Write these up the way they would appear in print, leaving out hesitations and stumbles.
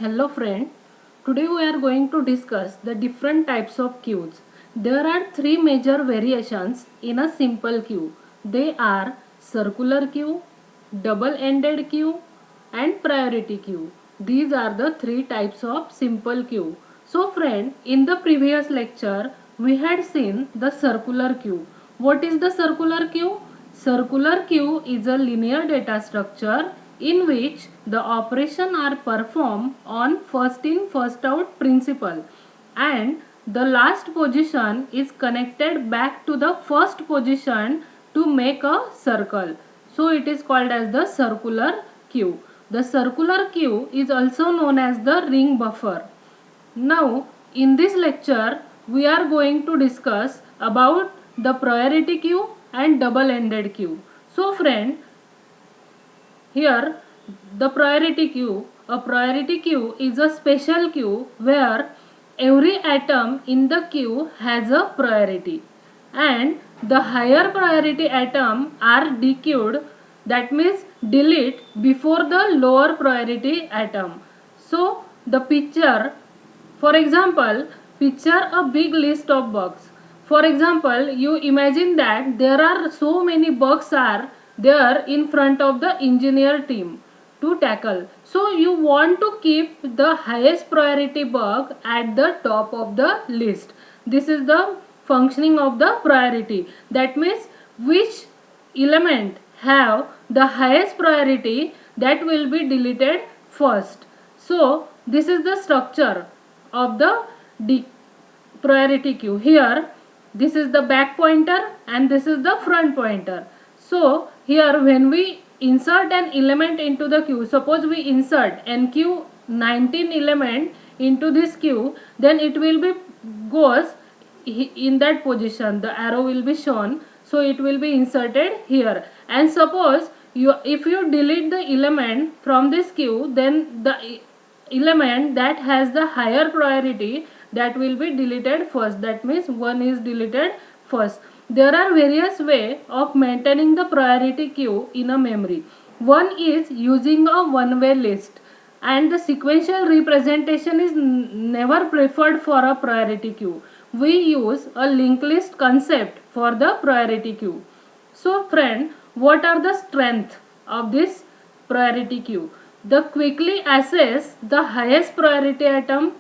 Hello friend, today we are going to discuss the different types of queues. There are three major variations in a simple queue. They are circular queue, double-ended queue and priority queue. These are the three types of simple queue. So friend, in the previous lecture we had seen the circular queue. What is the circular queue? Circular queue is a linear data structure in which the operation are performed on first in first out principle and the last position is connected back to the first position to make a circle. So it is called as the circular queue. The circular queue is also known as the ring buffer. Now in this lecture we are going to discuss about the priority queue and double-ended queue. So friend, here the a priority queue is a special queue where every atom in the queue has a priority and the higher priority atom are dequeued, that means delete before the lower priority atom. So the picture, for example, picture a big list of bugs. For example, you imagine that there are so many bugs are there in front of the engineer team to tackle. So you want to keep the highest priority bug at the top of the list. This is the functioning of the priority. That means which element have the highest priority, that will be deleted first. So this is the structure of the priority queue. Here this is the back pointer and this is the front pointer. So here when we insert an element into the queue, suppose we insert NQ 19 element into this queue, then it will be goes in that position, the arrow will be shown, so it will be inserted here. And suppose if you delete the element from this queue, then the element that has the higher priority, that will be deleted first. That means one is deleted first. There are various way of maintaining the priority queue in a memory. One is using a one-way list, and the sequential representation is never preferred for a priority queue. We use a linked list concept for the priority queue. So friend, what are the strengths of this priority queue? The quickly access the highest priority atom.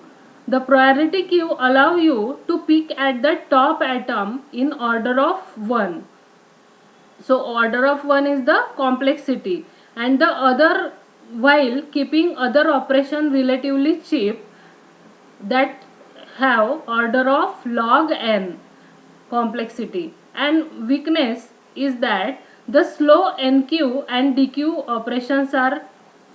The priority queue allow you to pick at the top atom in order of 1. So order of 1 is the complexity, and the other, while keeping other operation relatively cheap, that have order of log n complexity. And weakness is that the slow NQ and DQ operations are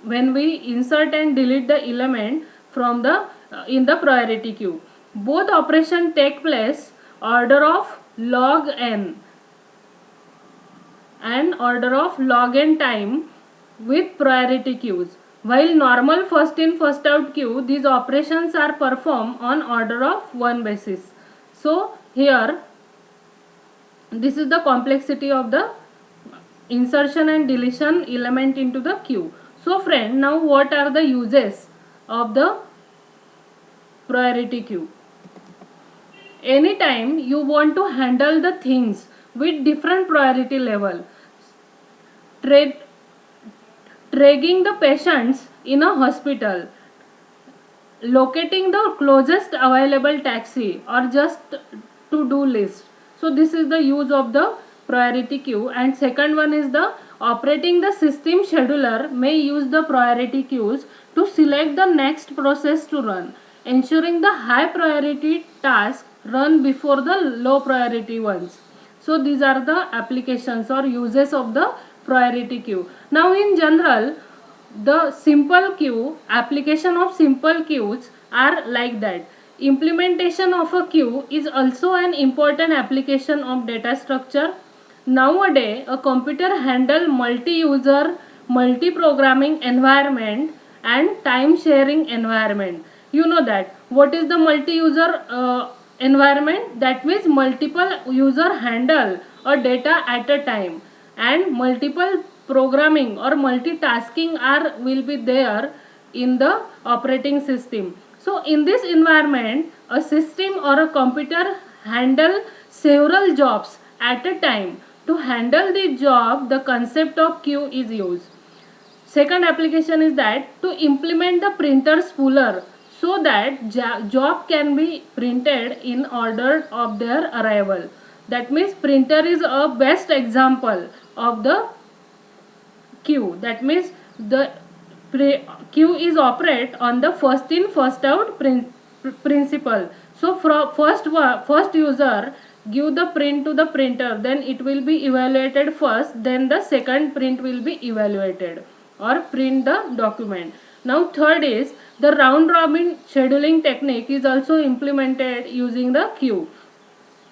when we insert and delete the element from the in the priority queue. Both operations take place order of log n and order of log n time with priority queues. While normal first in first out queue, these operations are performed on order of 1 basis. So here this is the complexity of the insertion and deletion element into the queue. So friend, now what are the uses of the priority queue? Anytime you want to handle the things with different priority level, dragging the patients in a hospital, locating the closest available taxi, or just to-do list. So this is the use of the priority queue. And second one is the operating the system scheduler may use the priority queues to select the next process to run, ensuring the high priority task run before the low priority ones. So these are the applications or uses of the priority queue. Now in general, the simple queue, application of simple queues are like that. Implementation of a queue is also an important application of data structure. Nowadays, a computer handle multi-user, multi-programming environment and time-sharing environment. You know that. What is the multi-user environment? That means multiple user handle a data at a time, and multiple programming or multitasking are will be there in the operating system. So in this environment, a system or a computer handle several jobs at a time. To handle the job, the concept of queue is used. Second application is that to implement the printer spooler so that job can be printed in order of their arrival. That means printer is a best example of the queue. That means the queue is operate on the first in first out principle. So from first user give the print to the printer, then it will be evaluated first, then the second print will be evaluated or print the document. Now third is the round robin scheduling technique is also implemented using the queue.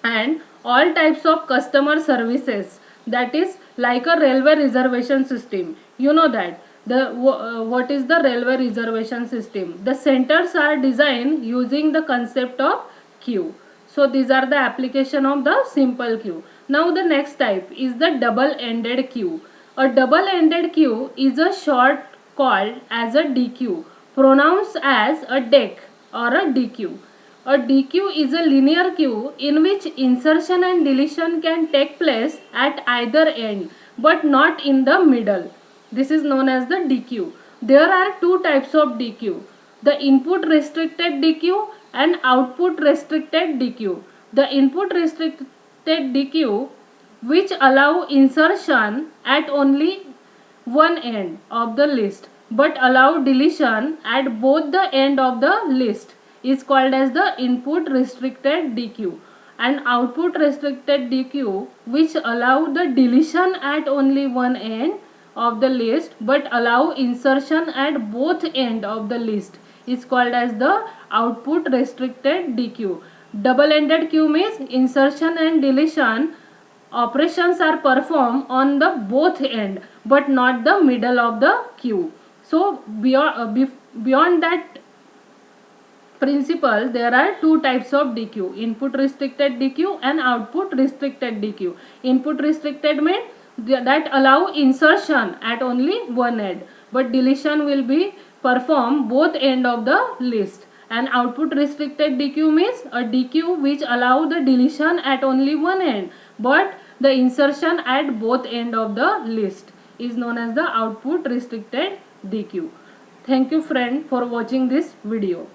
And all types of customer services, that is like a railway reservation system, you know that what is the railway reservation system. The centers are designed using the concept of queue. So these are the application of the simple queue. Now the next type is the double ended queue. A double ended queue is a short called as a DQ, pronounced as a deck or a DQ. A DQ is a linear queue in which insertion and deletion can take place at either end but not in the middle. This is known as the DQ. There are two types of DQ: the input restricted DQ and output restricted DQ. The input restricted DQ, which allow insertion at only one end of the list but allow deletion at both the end of the list, is called as the input restricted DQ. And output restricted DQ, which allow the deletion at only one end of the list but allow insertion at both end of the list, is called as the output restricted DQ. Double ended queue means insertion and deletion operations are performed on the both end but not the middle of the queue. So beyond that principle, there are two types of DQ: input restricted DQ and output restricted DQ. Input restricted means that allow insertion at only one end but deletion will be performed both end of the list. And output restricted DQ means a DQ which allow the deletion at only one end but the insertion at both end of the list, is known as the output restricted DQ. Thank you friend for watching this video.